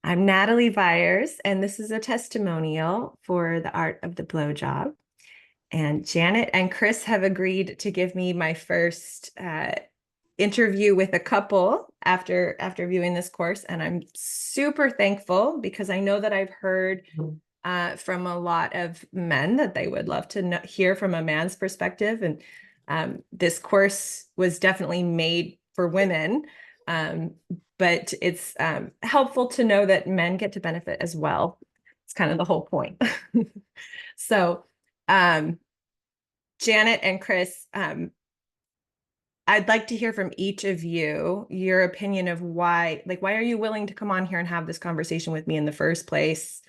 I'm Natalie Byers, and this is a testimonial for the art of the blowjob. And Janet and Chris have agreed to give me my first interview with a couple after viewing this course, and I'm super thankful because I know that I've heard from a lot of men that they would love to hear from a man's perspective, and this course was definitely made for women. But it's helpful to know that men get to benefit as well. It's kind of the whole point. So, Janet and Chris, I'd like to hear from each of you your opinion of why are you willing to come on here and have this conversation with me in the first place?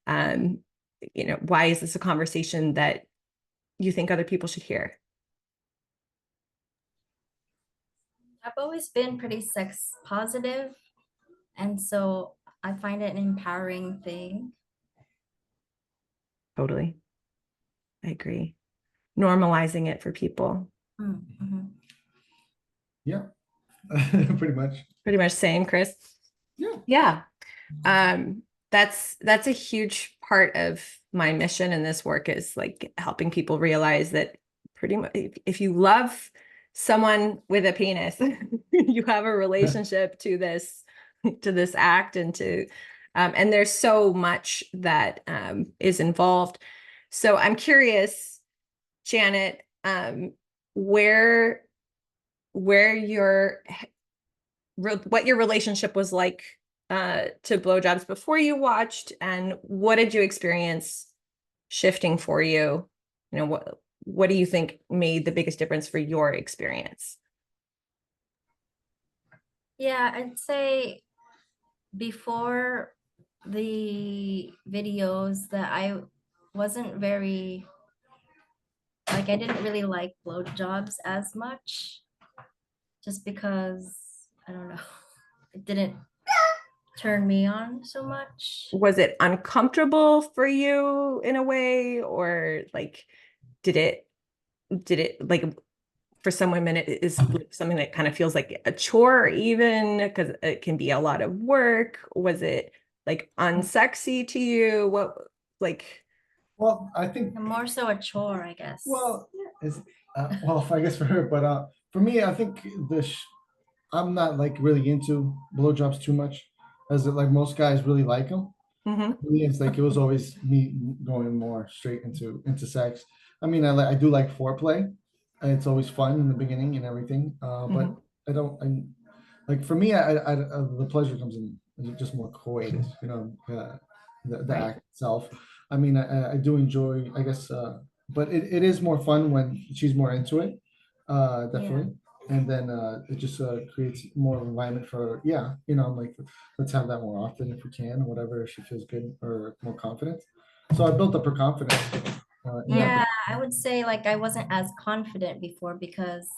Um, why is this a conversation that you think other people should hear? I've always been pretty sex positive, and so I find it an empowering thing. Totally. I agree. Normalizing it for people. Mm-hmm. Yeah, pretty much. Pretty much same, Chris. Yeah. Yeah. That's a huge part of my mission in this work is like helping people realize that pretty much if you love someone with a penis, you have a relationship to this act and there's so much that is involved. So I'm curious, Janet, where your what your relationship was like to blowjobs before you watched, and what did you experience shifting for you? What do you think made the biggest difference for your experience? Yeah, I'd say before the videos that I wasn't very like I didn't really like blowjobs as much, just because I don't know, it didn't turn me on so much. Was it uncomfortable for you in a way, or like did it like for some women it is something that kind of feels like a chore even because it can be a lot of work? Was it like unsexy to you? What like Well, I think More so a chore, I guess. well, it's well, I guess for her, but for me, I think I'm not like really into blowjobs too much, as it like most guys really like them. mhm, For me, it's like it was always me going more straight into sex. I mean, I do like foreplay, and it's always fun in the beginning and everything. But mhm. I don't. Like for me, the pleasure comes in just more coitus, the Right. act itself. I mean, I do enjoy, I guess, but it is more fun when she's more into it, definitely. And then it just creates more environment for, yeah, I'm like, let's have that more often if we can, or whatever, if she feels good or more confident. So I built up her confidence. Yeah, I would say like I wasn't as confident before because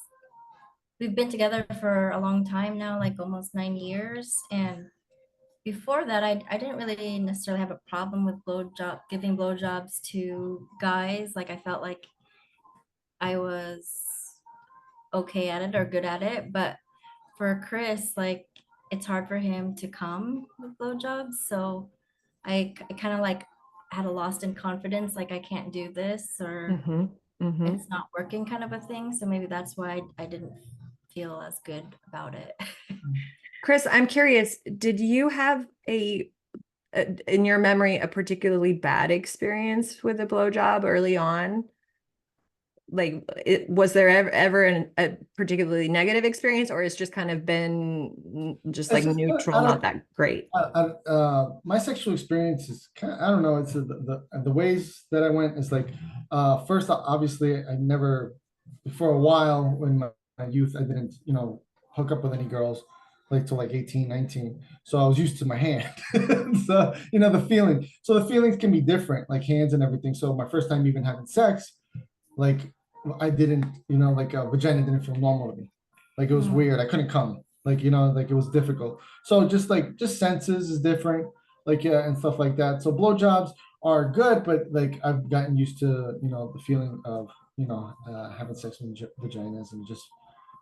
we've been together for a long time now, like almost 9 years. And before that, I didn't really necessarily have a problem with giving blowjobs to guys. Like I felt like I was okay at it or good at it. But for Chris, like it's hard for him to come with blowjobs. So I kind of like had a lost in confidence, like I can't do this or Mhm, mhm. it's not working kind of a thing. So maybe that's why I didn't feel as good about it. Chris, I'm curious, did you have in your memory a particularly bad experience with a blowjob early on? Like, was there ever a particularly negative experience, or it's just kind of been just It's like just, neutral, I not don't. that great? My sexual experience is kind of, I don't know. It's the ways that I went is like, first, obviously, I never, for a while in my youth, I didn't, hook up with any girls like till like 18, 19. So I was used to my hand. So, the feeling. So the feelings can be different, like hands and everything. So my first time even having sex, like I didn't, like vagina didn't feel normal to me. Like it was weird. I couldn't come. Like, like it was difficult. So just senses is different, like yeah, and stuff like that. So blowjobs are good, but like I've gotten used to, the feeling of, having sex with vaginas and just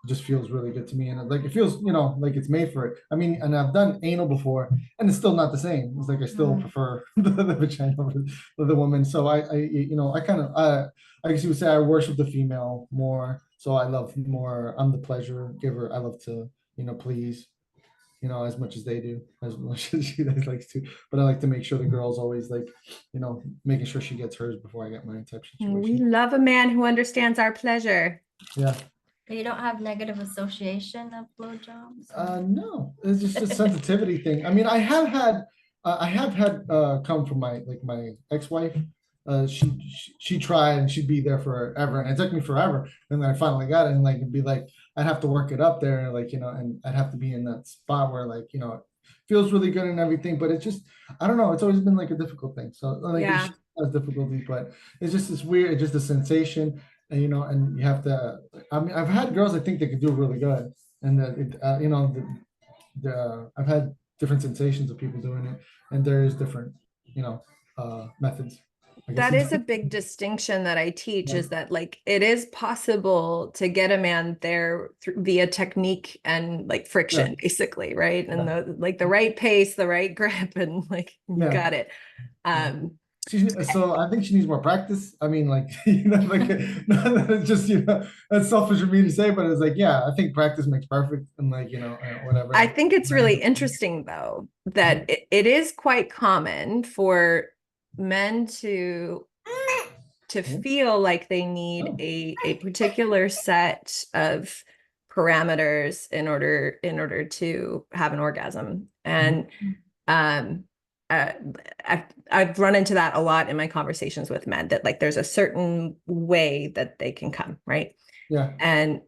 just feels really good to me. And like, it feels, like it's made for it. I mean, and I've done anal before and it's still not the same. It's like, I still prefer the vagina over the woman. So I kind of, I guess you would say I worship the female more. So I love more, I'm the pleasure giver. I love to, please, as much as they do, as much as she likes to. But I like to make sure the girl's always like, making sure she gets hers before I get mine type We situation. love a man who understands our pleasure. Yeah. You don't have negative association of blowjobs? No, it's just a sensitivity thing. I mean, I have had come from my ex-wife. She tried and she'd be there forever, and it took me forever. And then I finally got it, and like it'd be like I'd have to work it up there, like and I'd have to be in that spot where like it feels really good and everything, but it's just I don't know. It's always been like a difficult thing. So like Yeah. she has difficulty, but it's just this weird. It's just a sensation, and and you have to. I mean, I've had girls I think they could do really good and I've had different sensations of people doing it, and there is different, methods. I guess. That is a big distinction that I teach is that like it is possible to get a man there via technique and like friction, basically, right? And the right pace, the right grip, and like you got it. So I think she needs more practice. I mean, like, like, not that it's just, that's selfish for me to say, but it's like, yeah, I think practice makes perfect and like, whatever. I think it's really interesting though, that it is quite common for men to feel like they need a particular set of parameters in order to have an orgasm. And I've run into that a lot in my conversations with men, that like there's a certain way that they can come, right? Yeah. And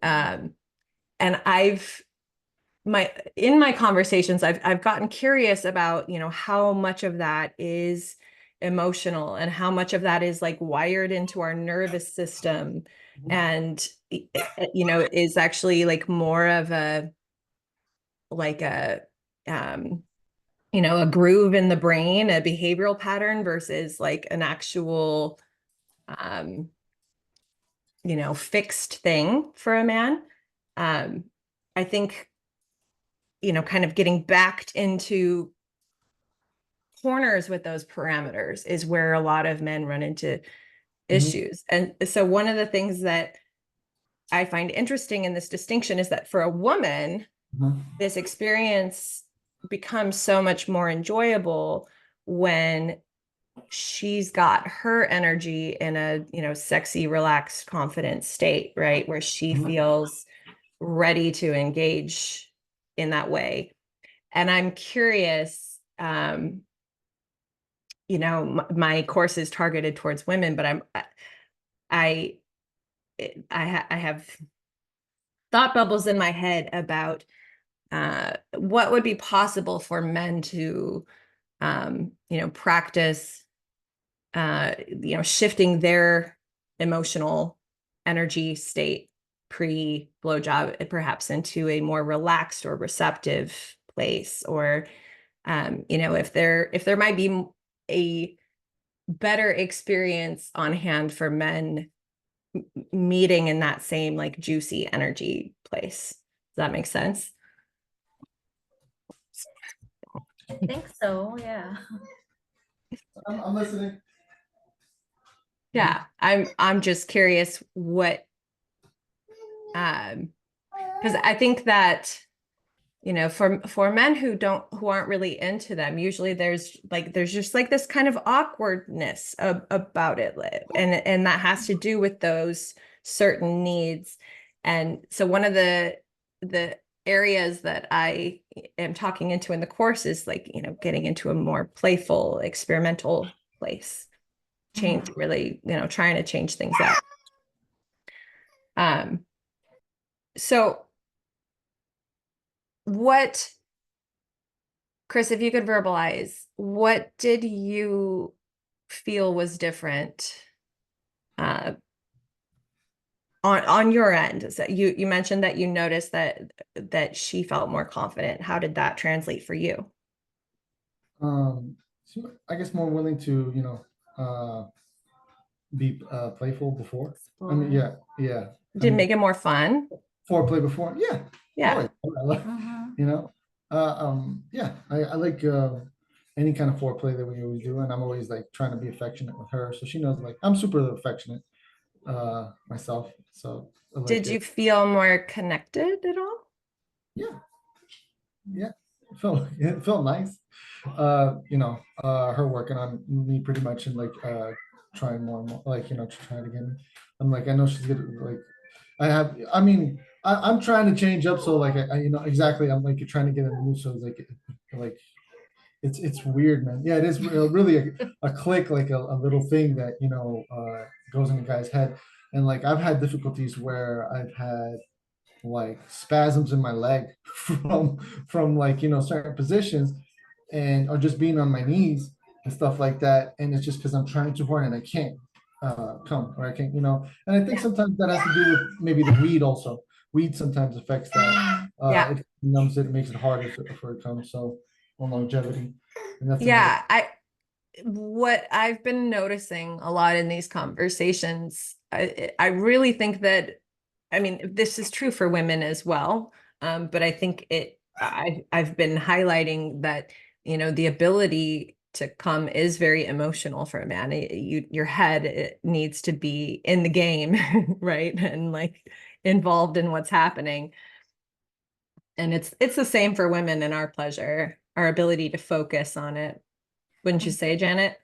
in my conversations, I've gotten curious about, how much of that is emotional and how much of that is like wired into our nervous system and, is actually like more of a, like a groove in the brain, a behavioral pattern versus like an actual, fixed thing for a man. I think, kind of getting backed into corners with those parameters is where a lot of men run into issues. And so one of the things that I find interesting in this distinction is that for a woman, this experience becomes so much more enjoyable when she's got her energy in a, sexy, relaxed, confident state, right? Where she feels ready to engage in that way. And I'm curious, my course is targeted towards women, but I have thought bubbles in my head about what would be possible for men to, practice, shifting their emotional energy state pre-blowjob, perhaps into a more relaxed or receptive place, or if there might be a better experience on hand for men meeting in that same like juicy energy place. Does that make sense? I think so, yeah. I'm listening. Yeah, I'm just curious what, because I think that, for men who aren't really into them, usually there's just like this kind of awkwardness about it, and that has to do with those certain needs. And so one of the areas that I am talking into in the course is like, getting into a more playful, experimental place, really, trying to change things up. So what, Chris, if you could verbalize, what did you feel was different on your end? So you mentioned that you noticed that she felt more confident. How did that translate for you? I guess more willing to, be playful before. I mean, yeah. Did it make it more fun? foreplay before. Yeah. Yeah. Always. You know, yeah, I like any kind of foreplay that we always do, and I'm always like trying to be affectionate with her, so she knows like I'm super affectionate myself. So I like Did you it. feel more connected at all? Yeah, yeah, it felt nice. You know, her working on me pretty much and like trying more and more, like, you know, trying to get me. I'm like, I know she's gonna like, I mean, I'm trying to change up, so like, you know, exactly. I'm like trying to get in the mood, so it's like it's weird, man. Yeah, it is really a click, like a little thing that, you know, goes in a guy's head. And like I've had difficulties where I've had like spasms in my leg from like, you know, certain positions, and or just being on my knees and stuff like that. And it's just because I'm trying too hard and I can't come, or I can't, you know. And I think sometimes that has to do with maybe the weed also. Weed sometimes affects that. Yeah. It numbs it, it makes it harder for it to come. So on longevity. And that's another. Yeah, what I've been noticing a lot in these conversations, I really think that, I mean, this is true for women as well. But I think I've been highlighting that, you know, the ability to come is very emotional for a man. Your head, it needs to be in the game, right? And like involved in what's happening. And it's the same for women in our pleasure, our ability to focus on it. Wouldn't you say, Janet?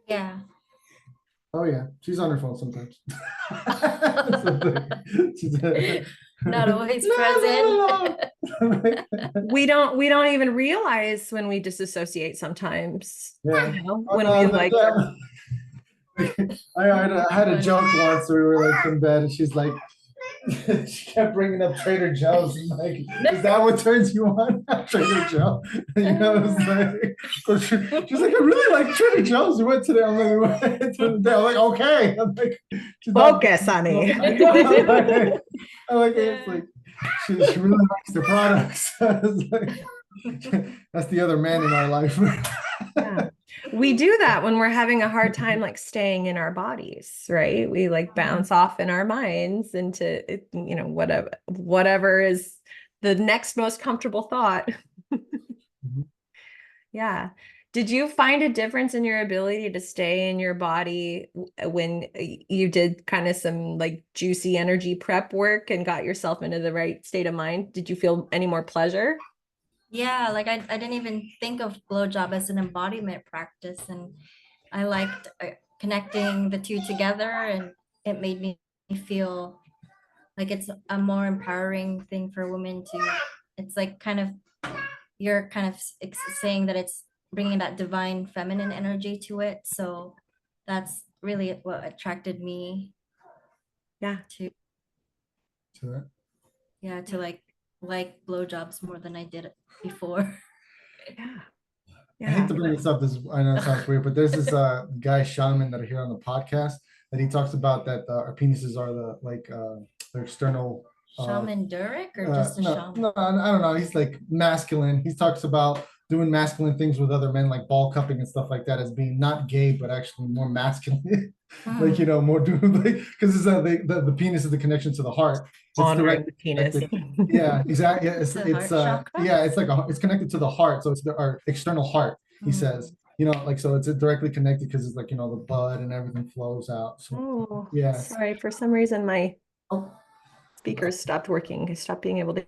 Yeah. Oh yeah, she's on her phone sometimes. Not always No, present. We don't even realize when we disassociate sometimes. Yeah. You know, Oh, when no, we but like yeah. I had a joke once where we were like in bed and she's like, she kept bringing up Trader Joe's. I'm like, is that what turns you on? Trader Joe? You know, it was like, she's like, I really like Trader Joe's. We went today. I'm like, we went today. I'm like, okay. I'm like, she's not. focus, honey. I know. I like it. It's Yeah. like, she really likes the products. It's like, that's the other man in our life. Yeah. We do that when we're having a hard time like staying in our bodies, right? We like bounce off in our minds into, you know, whatever is the next most comfortable thought. Yeah. Did you find a difference in your ability to stay in your body when you did kind of some like juicy energy prep work and got yourself into the right state of mind? Did you feel any more pleasure? Yeah, like I didn't even think of blowjob as an embodiment practice, and I liked connecting the two together, and it made me feel like it's a more empowering thing for women to. It's like kind of you're kind of saying that it's bringing that divine feminine energy to it, so that's really what attracted me Yeah. to yeah to like blowjobs more than I did before. Yeah. I hate Yeah. to bring this up. This I know it sounds weird, but there's this guy shaman that I hear on the podcast that he talks about that our penises are the like the external. Shaman Durek or just a No, shaman? no, I don't know. He's like masculine. He talks about doing masculine things with other men, like ball cupping and stuff like that, as being not gay, but actually more masculine. Like, you know, more doing like because it's the penis is the connection to the heart. It's Honoring directly the penis. connected. Yeah, exactly. Yeah, The heart chakra? yeah, it's like it's connected to the heart, so it's our external heart. He says, you know, like so it's directly connected because it's like, you know, the blood and everything flows out. So Oh, yeah. sorry. For some reason, my Oh, speakers stopped working. I stopped being able to.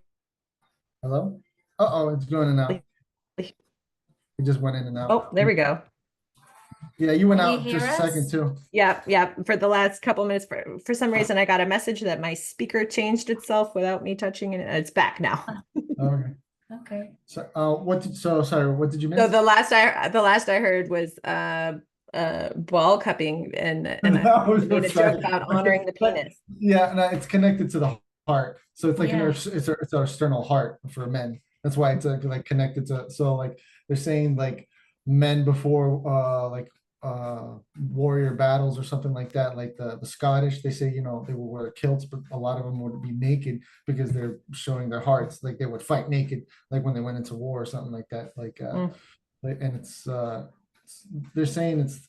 hello. Oh, it's going in and out. It just went in and out. Oh, there we go. Yeah, you went Can you out hear just a us? second too. Yeah, yeah. For the last couple minutes, for some reason, I got a message that my speaker changed itself without me touching it. It's back now. Okay. Okay. So, sorry, what did you So miss? the last I heard was ball cupping, and I That was made a sorry. joke about Okay, honoring the penis. yeah, no, it's connected to the heart. So it's like Yeah. it's our external heart for men. That's why it's like connected to. So like they're saying like men before warrior battles or something like that. Like the Scottish, they say, you know, they will wear kilts, but a lot of them would be naked because they're showing their hearts. Like they would fight naked, like when they went into war or something like that. And they're saying it's,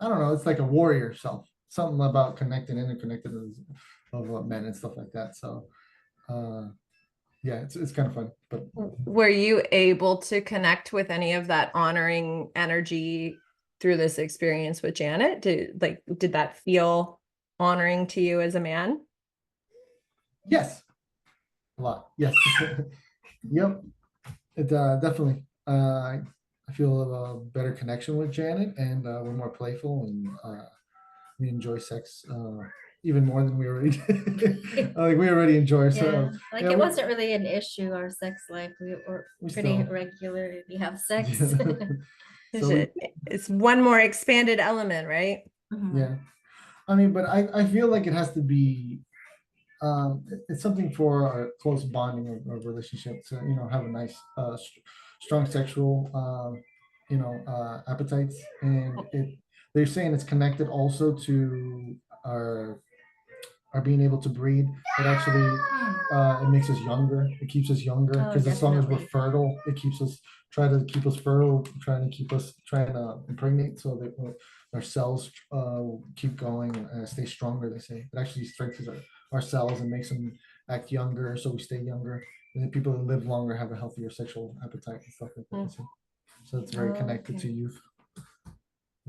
I don't know, it's like a warrior self, something about connected, interconnected of men and stuff like that. So yeah, it's kind of fun. But were you able to connect with any of that honoring energy through this experience with Janet? Did that feel honoring to you as a man? yes, a lot. Yes. Yep. It definitely. I feel a better connection with Janet, and we're more playful, and we enjoy sex even more than we already did. Like we already enjoy Yeah, ourselves. like Yeah, it we- wasn't really an issue, our sex life. We were We pretty still- regularly have sex. So we, It's one more expanded element, right? Mhm. yeah. I mean, but I feel like it has to be it's something for a close bonding of relationship to have a nice strong sexual appetites, and they're saying it's connected also to our being able to breed. It actually it makes us younger. It keeps us younger Oh, because as long as we're definitely. fertile, it keeps us keep us fertile, trying to impregnate so that our cells keep going and stay stronger. They say it actually strengthens our cells and makes them act younger, so we stay younger. And then people that live longer have a healthier sexual appetite and stuff like that. So it's very connected to Okay. youth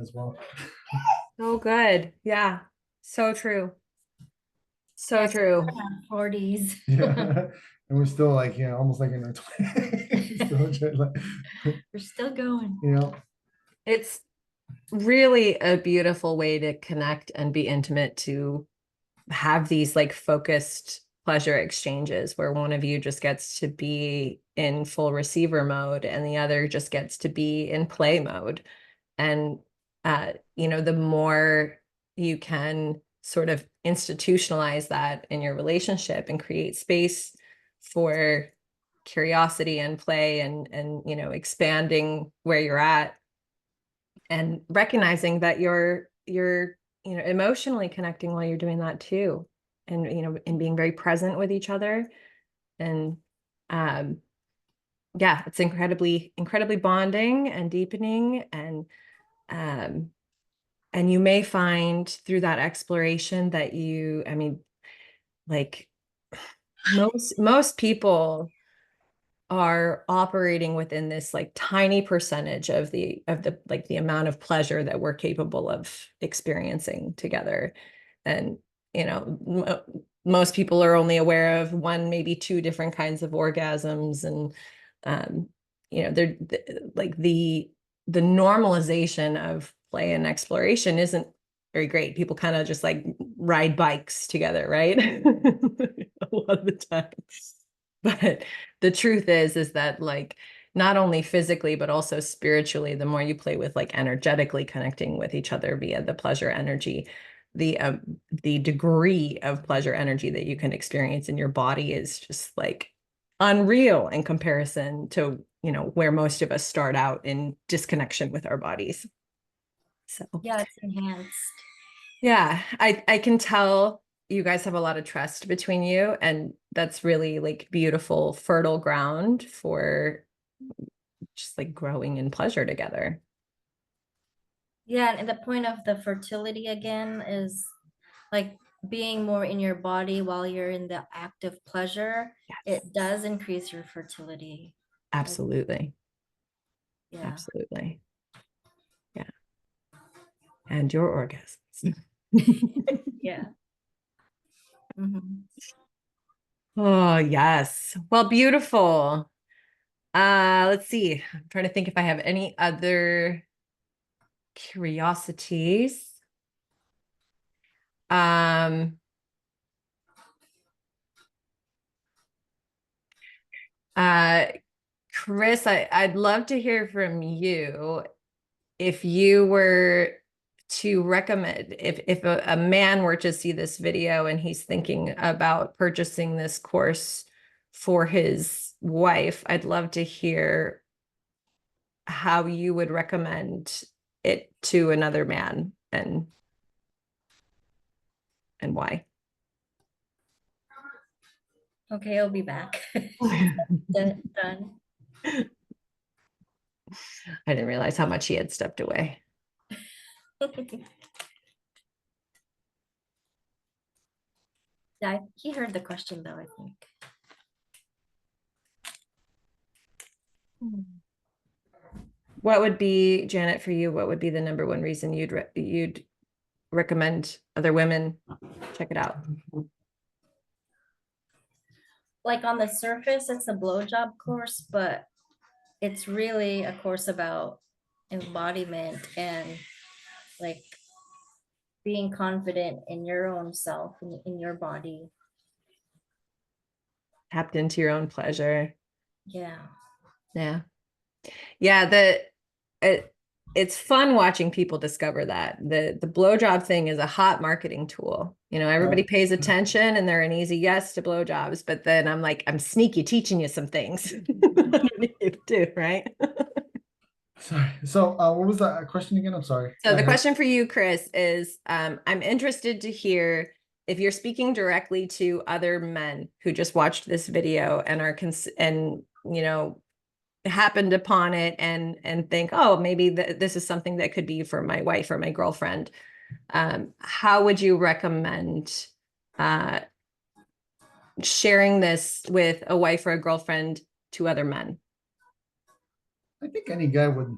as well. Oh, good. Yeah. So true. So Yeah, true. in our 40s. Yeah. And we're still like, almost like in our 20s. We're still going. It's really a beautiful way to connect and be intimate, to have these like focused pleasure exchanges where one of you just gets to be in full receiver mode and the other just gets to be in play mode. And the more you can sort of institutionalize that in your relationship and create space for curiosity and play and expanding where you're at, and recognizing that you're emotionally connecting while you're doing that too, and being very present with each other. And um yeah, it's incredibly bonding and deepening. And you may find through that exploration that like most people are operating within this like tiny percentage of the like the amount of pleasure that we're capable of experiencing together. And most people are only aware of one, maybe two different kinds of orgasms. And they're like the normalization of play and exploration isn't very great. People kind of just like ride bikes together, right? A lot of the time. But the truth is that like not only physically but also spiritually, the more you play with like energetically connecting with each other via the pleasure energy, the degree of pleasure energy that you can experience in your body is just like unreal in comparison to where most of us start out in disconnection with our bodies. So Yeah, it's enhanced. yeah, I can tell you guys have a lot of trust between you, and that's really like beautiful, fertile ground for just like growing in pleasure together. Yeah, and the point of the fertility again is like being more in your body while you're in the act of pleasure. Yes, It does increase your fertility. absolutely. Yeah. Absolutely. Yeah. And your orgasms. Yeah. Mhm. Oh, yes. Well, beautiful. Let's see. I'm trying to think if I have any other curiosities. Um, uh, Chris, I'd love to hear from you if you were to recommend, if a man were to see this video and he's thinking about purchasing this course for his wife, I'd love to hear how you would recommend it to another man and why. Okay, I'll be back. Done. I didn't realize how much he had stepped away. Yeah, he heard the question though, I think. What would be, Janet, for you, what would be the number one reason you'd recommend other women check it out? Like on the surface, it's a blowjob course, but it's really a course about embodiment and like being confident in your own self, in your body. Tapped into your own pleasure. Yeah. Yeah. Yeah, it's fun watching people discover that. The blowjob thing is a hot marketing tool. You know, everybody pays attention and they're an easy yes to blowjobs, but then I'm like, I'm sneaky teaching you some things you do, right? Sorry. So, what was that question again? I'm sorry. So the question for you, Chris, is I'm interested to hear if you're speaking directly to other men who just watched this video and are happened upon it and think, oh, maybe this is something that could be for my wife or my girlfriend. How would you recommend sharing this with a wife or a girlfriend to other men? I think any guy would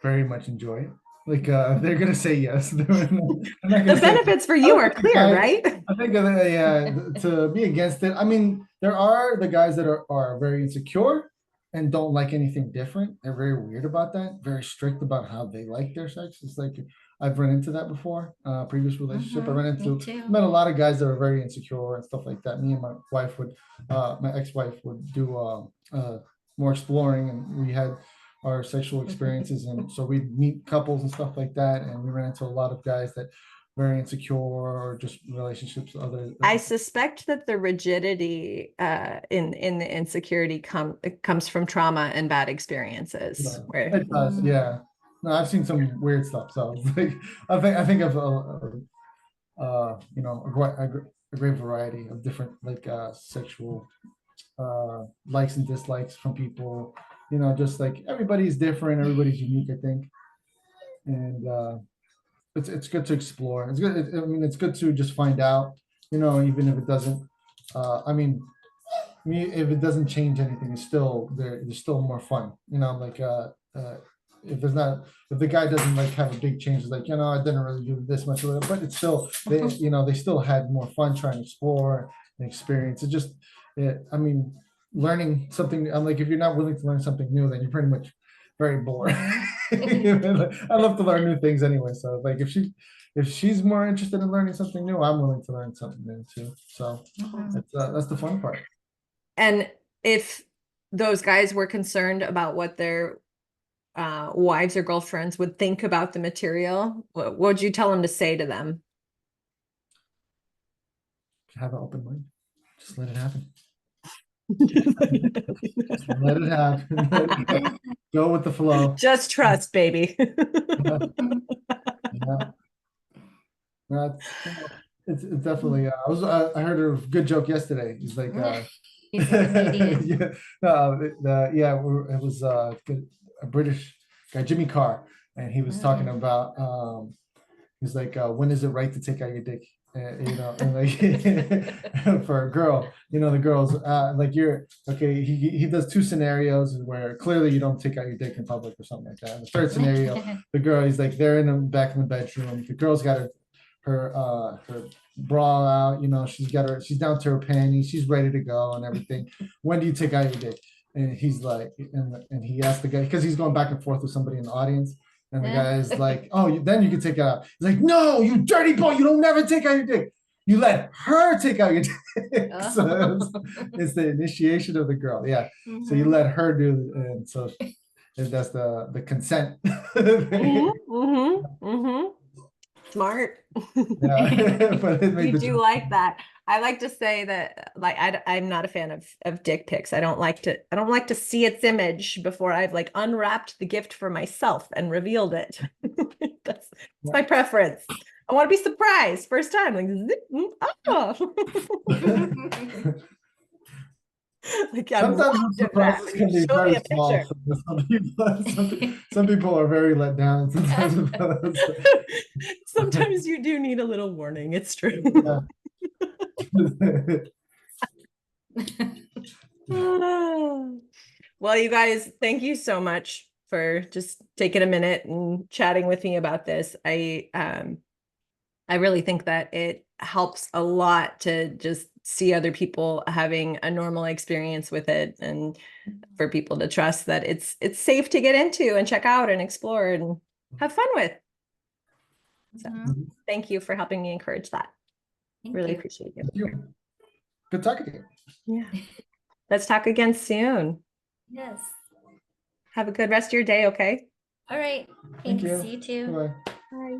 very much enjoy it. Like, they're gonna say yes. The benefits for you are clear, right? I think, yeah, to be against it. I mean, there are the guys that are very insecure and don't like anything different. They're very weird about that, very strict about how they like their sex. It's like I've run into that before. Previous relationship, I met a lot of guys that are very insecure and stuff like that. Me and my wife would, my ex-wife would do more exploring, and we had our sexual experiences, and so we'd meet couples and stuff like that, and we ran into a lot of guys that very insecure or just relationships I suspect that the rigidity in the insecurity comes from trauma and bad experiences. Yeah, it does, yeah. No, I've seen some weird stuff, so like I think of a great variety of different sexual likes and dislikes from people. Just like everybody's different, everybody's unique, I think. And it's good to explore. It's good. I mean, it's good to just find out, even if it doesn't, I mean, if it doesn't change anything, it's still there. There's still more fun, if the guy doesn't have a big change, like, I didn't really do this much of it, but it's still, they still had more fun trying to explore and experience. I mean, learning something, I'm like, if you're not willing to learn something new, then you're pretty much very bored. I love to learn new things anyway. So like, if she's more interested in learning something new, I'm willing to learn something new too. So that's the fun part. And if those guys were concerned about what their wives or girlfriends would think about the material, what would you tell them to say to them? Have an open mind. Just let it happen. Just let it happen. Go with the flow. Just trust, baby. Yeah. It's definitely. I heard a good joke yesterday. He's like, it was a British guy, Jimmy Carr, and he was talking about. He's like, when is it right to take out your dick? And like for a girl, the girls like you're okay. He does two scenarios where clearly you don't take out your dick in public or something like that. And the third scenario, the girl, he's like, they're in the back in the bedroom. The girl's got her bra out. She's down to her panties. She's ready to go and everything. When do you take out your dick? And he's like, and he asked the guy, because he's going back and forth with somebody in the audience. And the guy is like, oh, then you can take it out. He's like, no, you dirty boy, you don't never take out your dick. You let her take out your dick. So it's the initiation of the girl. Yeah. So you let her do it. And so that's the consent. Smart. Yeah. But you do like that. I like to say that, like, I'm not a fan of dick pics. I don't like to see its image before I've unwrapped the gift for myself and revealed it. That's my preference. I want to be surprised first time. Like, oh. Sometimes surprises can be very small. Some people are very let down. Sometimes you do need a little warning. It's true. Yeah. Well, you guys, thank you so much for just taking a minute and chatting with me about this. I really think that it helps a lot to just see other people having a normal experience with it, and for people to trust that it's safe to get into and check out and explore and have fun with. So Mhm. thank you for helping me encourage that. Thank Really you. appreciate you. Thank you. Good talking to you. Yeah. Let's talk again soon. Yes. Have a good rest of your day, okay? All right. Thank Thanks. you. You too. Bye. Bye.